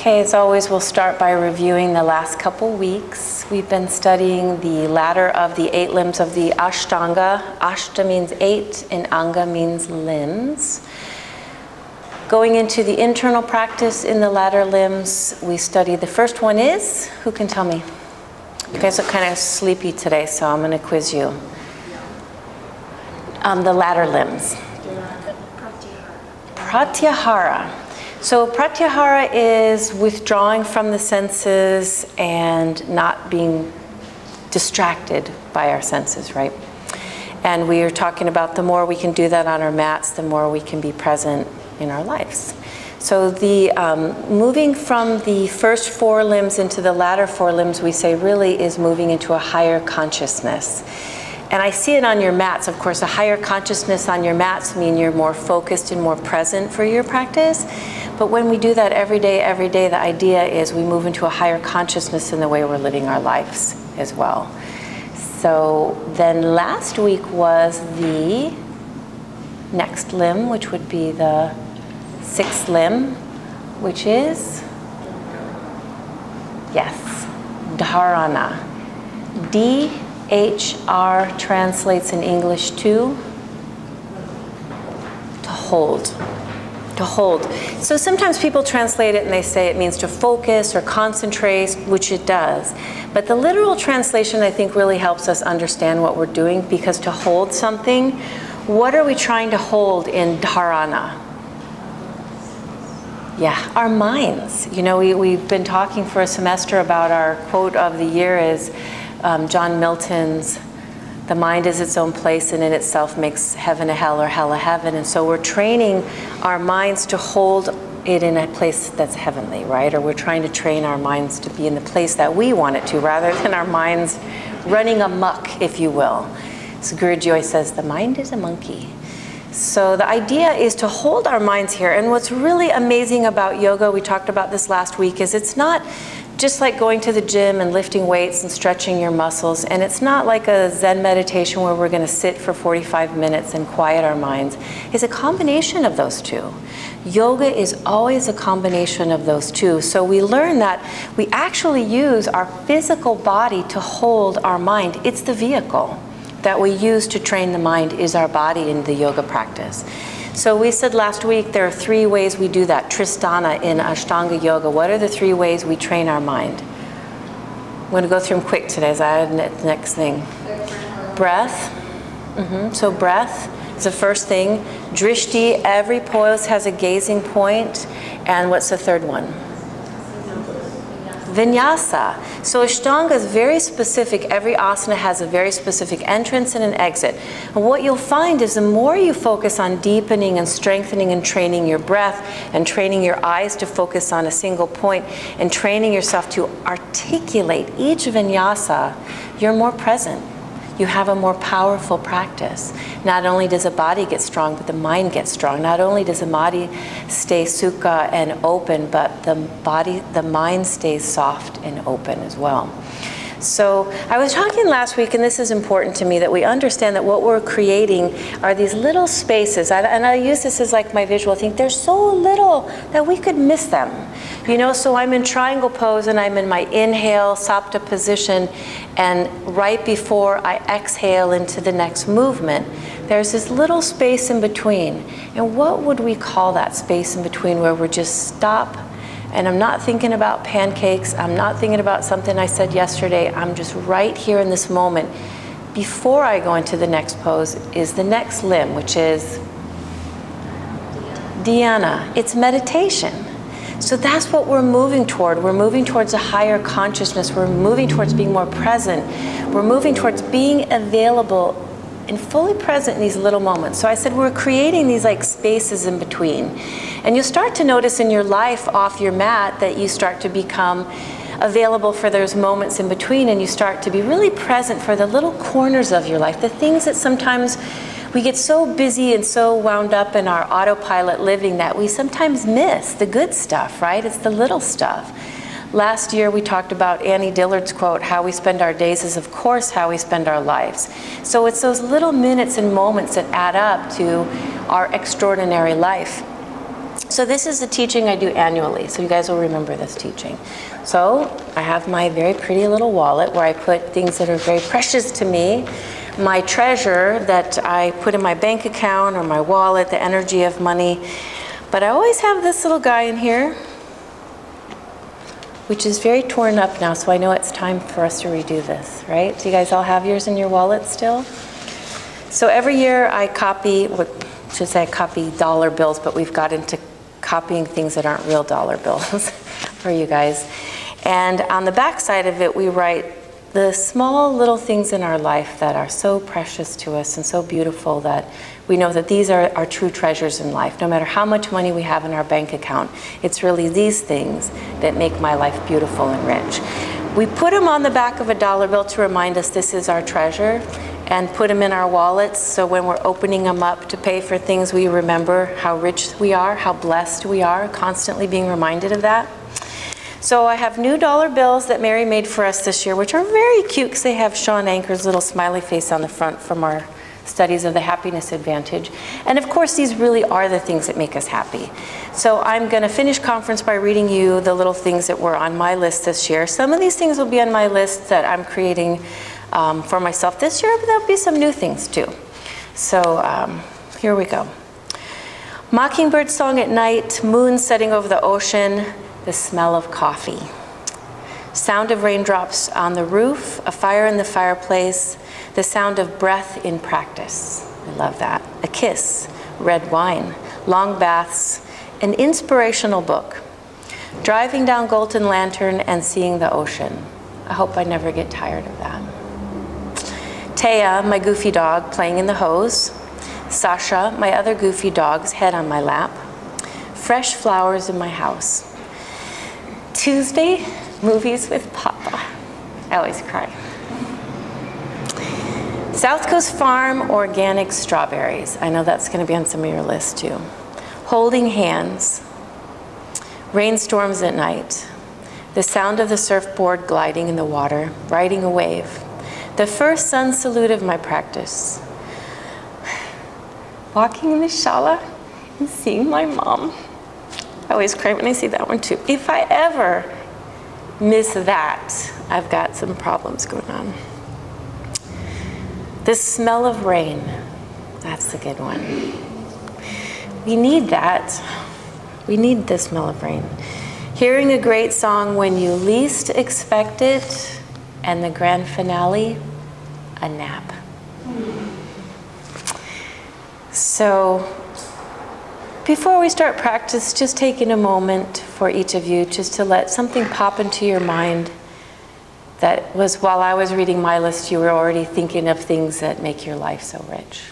Okay, as always, we'll start by reviewing the last couple weeks. We've been studying the ladder of the 8 limbs of the Ashtanga. Ashta means 8 and Anga means limbs. Going into the internal practice in the ladder limbs, we studied the first one is, who can tell me? You guys are kind of sleepy today, so I'm going to quiz you. The ladder limbs. Pratyahara. So pratyahara is withdrawing from the senses and not being distracted by our senses, right? And we are talking about the more we can do that on our mats, the more we can be present in our lives. So the moving from the first 4 limbs into the latter 4 limbs, we say really is moving into a higher consciousness. And I see it on your mats. Of course, a higher consciousness on your mats mean you're more focused and more present for your practice. But when we do that every day, the idea is we move into a higher consciousness in the way we're living our lives as well. So then last week was the next limb, which would be the 6th limb, which is, yes, Dharana. D-H-R translates in English to hold. To hold. So sometimes people translate it and they say it means to focus or concentrate, which it does. But the literal translation, I think, really helps us understand what we're doing, because to hold something, what are we trying to hold in dharana? Yeah, our minds. You know, we've been talking for a semester about our quote of the year is John Milton's, "The mind is its own place, and in itself makes heaven a hell or hell a heaven." And so we're training our minds to hold it in a place that's heavenly, right? Or we're trying to train our minds to be in the place that we want it to, rather than our minds running amok, if you will. So Guru Joy says, the mind is a monkey. So the idea is to hold our minds here. And what's really amazing about yoga, we talked about this last week, is it's not just like going to the gym and lifting weights and stretching your muscles. And it's not like a Zen meditation where we're going to sit for 45 minutes and quiet our minds. It's a combination of those two. Yoga is always a combination of those two. So we learn that we actually use our physical body to hold our mind. It's the vehicle that we use to train the mind is our body in the yoga practice. So we said last week there are 3 ways we do that, Tristana in Ashtanga Yoga. What are the 3 ways we train our mind? I'm going to go through them quick today as I add the next thing. Breath. So breath is the first thing. Drishti, every pose has a gazing point. And what's the third one? Vinyasa. So Ashtanga is very specific. Every asana has a very specific entrance and an exit. And what you'll find is the more you focus on deepening and strengthening and training your breath and training your eyes to focus on a single point and training yourself to articulate each vinyasa, you're more present. You have a more powerful practice. Not only does the body get strong, but the mind gets strong. Not only does the body stay sukha and open, but the mind stays soft and open as well. So I was talking last week, and this is important to me, that we understand that what we're creating are these little spaces. And I use this as like my visual thing. They're so little that we could miss them. You know, so I'm in triangle pose and I'm in my inhale, sapta position, and right before I exhale into the next movement, there's this little space in between. And what would we call that space in between, where we're just stop, and I'm not thinking about pancakes, I'm not thinking about something I said yesterday, I'm just right here in this moment. Before I go into the next pose is the next limb, which is Dhyana. It's meditation. So that's what we're moving toward. We're moving towards a higher consciousness. We're moving towards being more present. We're moving towards being available and fully present in these little moments. So I said we're creating these like spaces in between. And you'll start to notice in your life off your mat that you start to become available for those moments in between, and you start to be really present for the little corners of your life, the things that sometimes we get so busy and so wound up in our autopilot living that we sometimes miss the good stuff, right? It's the little stuff. Last year we talked about Annie Dillard's quote, how we spend our days is of course how we spend our lives. So it's those little minutes and moments that add up to our extraordinary life. So this is the teaching I do annually, so you guys will remember this teaching. So I have my very pretty little wallet where I put things that are very precious to me, my treasure that I put in my bank account or my wallet, the energy of money. But I always have this little guy in here, which is very torn up now, so I know it's time for us to redo this, right? Do you guys all have yours in your wallet still? So every year I copy, I copy dollar bills, but we've got into copying things that aren't real dollar bills for you guys. And on the back side of it, we write the small little things in our life that are so precious to us and so beautiful that we know that these are our true treasures in life. No matter how much money we have in our bank account, it's really these things that make my life beautiful and rich. We put them on the back of a dollar bill to remind us this is our treasure, and put them in our wallets so when we're opening them up to pay for things, we remember how rich we are, how blessed we are, constantly being reminded of that. So I have new dollar bills that Mary made for us this year, which are very cute because they have Sean Anker's little smiley face on the front from our studies of the happiness advantage. And of course, these really are the things that make us happy. So I'm going to finish conference by reading you the little things that were on my list this year. Some of these things will be on my list that I'm creating for myself this year, but there'll be some new things too. So here we go. Mockingbird song at night, moon setting over the ocean, the smell of coffee. Sound of raindrops on the roof, a fire in the fireplace, the sound of breath in practice. I love that. A kiss, red wine, long baths, an inspirational book. Driving down Golden Lantern and seeing the ocean. I hope I never get tired of that. Taya, my goofy dog, playing in the hose. Sasha, my other goofy dog's head on my lap. Fresh flowers in my house. Tuesday, movies with Papa. I always cry. South Coast Farm organic strawberries. I know that's going to be on some of your lists too. Holding hands. Rainstorms at night. The sound of the surfboard gliding in the water, riding a wave. The first sun salute of my practice. Walking in the Shala and seeing my mom. I always cry when I see that one too. If I ever miss that, I've got some problems going on. The smell of rain. That's the good one. We need that. We need the smell of rain. Hearing a great song when you least expect it, and the grand finale, a nap. So before we start practice, just taking a moment for each of you just to let something pop into your mind that was while I was reading my list, you were already thinking of things that make your life so rich.